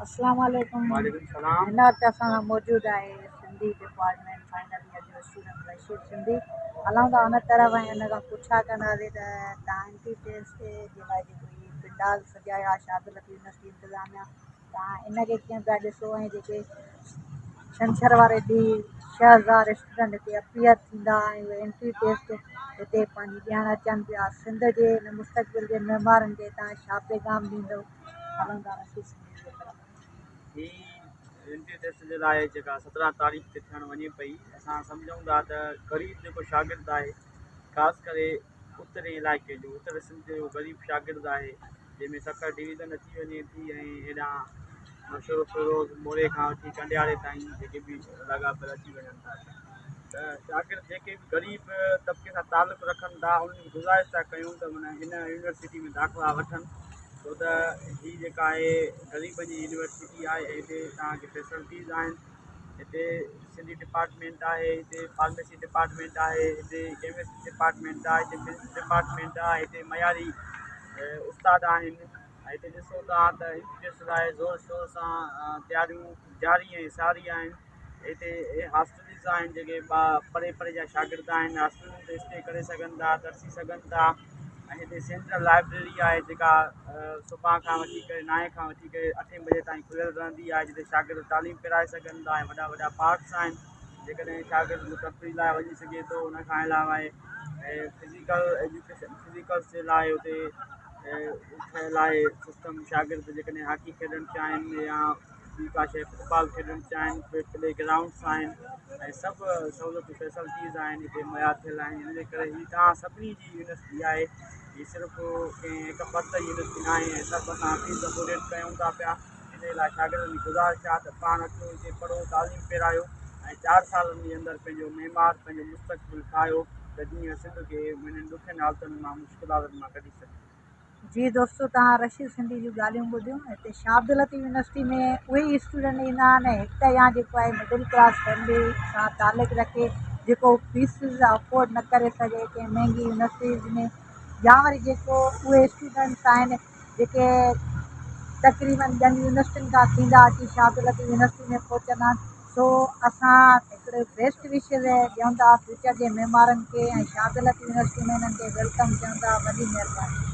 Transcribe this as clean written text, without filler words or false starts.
अस्सलाम वालेकुम। वालेकुम सलाम। हिन वक़्तु असां सां मौजूदु आहे सिंधी डिपार्टमेंट फाइनल ईयर जो स्टूडेंट रशीद सिंधी। हलूं था हुन तरफ़ ऐं हिन खां पुछा कंदासीं त तव्हां एंट्री टेस्ट जे लाइ जेको हीअ पिंडाल सॼाया शाहदौलत यूनिवर्सिटी इंतिज़ामिया, तव्हां इनखे कीअं पिया ॾिसो ऐं जेके छंछरु वारे ॾींहुं 6000 स्टूडेंट हिते अपीयर थींदा ऐं उहे एंट्री टेस्ट हिते पंहिंजी ॾियणु अचनि पिया, सिंध जे हिन मुस्तक़बिल जे महिमारनि खे तव्हां छा पैगाम ॾींदव? हलूं था रशीद सिंधी जे तरफ़। ही एंट्री टेस्ट जे लाइ जेका 17 तारीख़ ते थियणु वञे पई, असां सम्झूं था त ग़रीब जेको शागिर्दु आहे, ख़ासि करे उत्तरी इलाइक़े जो, उत्तर सिंध जो ग़रीब शागिर्दु आहे, जंहिंमें 70 डिवीज़न अची वञे थी ऐं हेॾां मशहूरु फिरोज़ मोरे खां वठी कंडियारे ताईं जेके बि लॻापियल अची वञनि था। त शागिर्द जेके बि ग़रीब तबिके सां तालुक़ु रखनि था, उन्हनि खे गुज़ारिश था कयूं त माना हिन यूनिवर्सिटी में दाख़िला वठनि, छो त हीअ जेका आहे ग़रीबनि जी यूनिवर्सिटी आहे। हिते तव्हांखे फैसिलिटीज़ आहिनि, हिते सिंधी डिपार्टमेंट आहे, हिते फार्मेसी डिपार्टमेंट आहे, हिते केमिस्ट्री डिपार्टमेंट आहे, हिते फिजिक्स डिपार्टमेंट आहे, हिते मयारी उस्ताद आहिनि। हिते ॾिसो था त इंट्रेस्ट लाइ ज़ोर शोर सां तयारियूं जारी ऐं सारी आहिनि। हिते हॉस्टल्स आहिनि, जेके परे परे जा शागिर्द आहिनि हॉस्टलुनि ते स्टे करे सघनि था, तरसी सघनि था। ऐं हिते सेंट्रल लाइब्रेरी आहे, जेका सुबुह खां वठी करे 9 खां वठी करे 8 बजे ताईं खुलियल रहंदी आहे, जिते शागिर्द तालीम पिराए सघनि था। ऐं वॾा वॾा पार्क्स आहिनि, जेकॾहिं शागिर्द तफ़रीह लाइ वञी सघे थो। उन खां अलावा ऐं फिज़िकल एजुकेशन फिज़िकल्स जे लाइ हुते ठहियलु आहे सिस्टम। शागिर्द जेकॾहिं हॉकी खेॾणु चाहिनि या ॿी का शइ फुटबॉल खेॾणु चाहिनि, प्ले ग्राउंड्स आहिनि ऐं सभु सहूलियतूं फैसिलिटीज़ आहिनि हिते मुहैया थियल आहिनि। इन जे करे हीअ तव्हां सभिनी जी यूनिवर्सिटी आहे, हीअ सिर्फ़ु कंहिं हिकु पर्त यूनिवर्सिटी न आहे। ऐं सभु असां फीस सपोर्टेड कयूं था पिया। इन लाइ शागिर्दनि जी गुज़ारिश आहे त पाण अचो, हिते पढ़ो, तालीम पिरायो ऐं 4 सालनि जे अंदरि पंहिंजो मेमार, पंहिंजो मुस्तक़बिल ठाहियो, त जीअं सिंध खे हिननि ॾुखियनि हालतुनि मां, मुश्किलातुनि मां कढी सघे। जी दोस्तो, तव्हां रशीद सिंधी जूं ॻाल्हियूं ॿुधियूं। हिते शाहदौलत यूनिवर्सिटी में उहे ई स्टूडेंट ईंदा आहिनि, हिकु या जेको आहे मिडिल क्लास फैमिली सां तालुक़ु रखे, जेको फीसिस अफोर्ड न करे सघे कंहिं महांगी यूनिवर्सिटीज़ में, या वरी जेको उहे स्टूडेंट्स आहिनि जेके तक़रीबन ॿियनि यूनिवर्सिटियुनि खां थींदा अची शाहदौलत यूनिवर्सिटी में पहुचंदा आहिनि। सो असां हिकिड़े बेस्ट विशेस ॾियूं था फ्यूचर जे महिमारनि खे ऐं शाहदौलत यूनिवर्सिटी में हिननि खे वेलकम कयूं था। वॾी महिरबानी।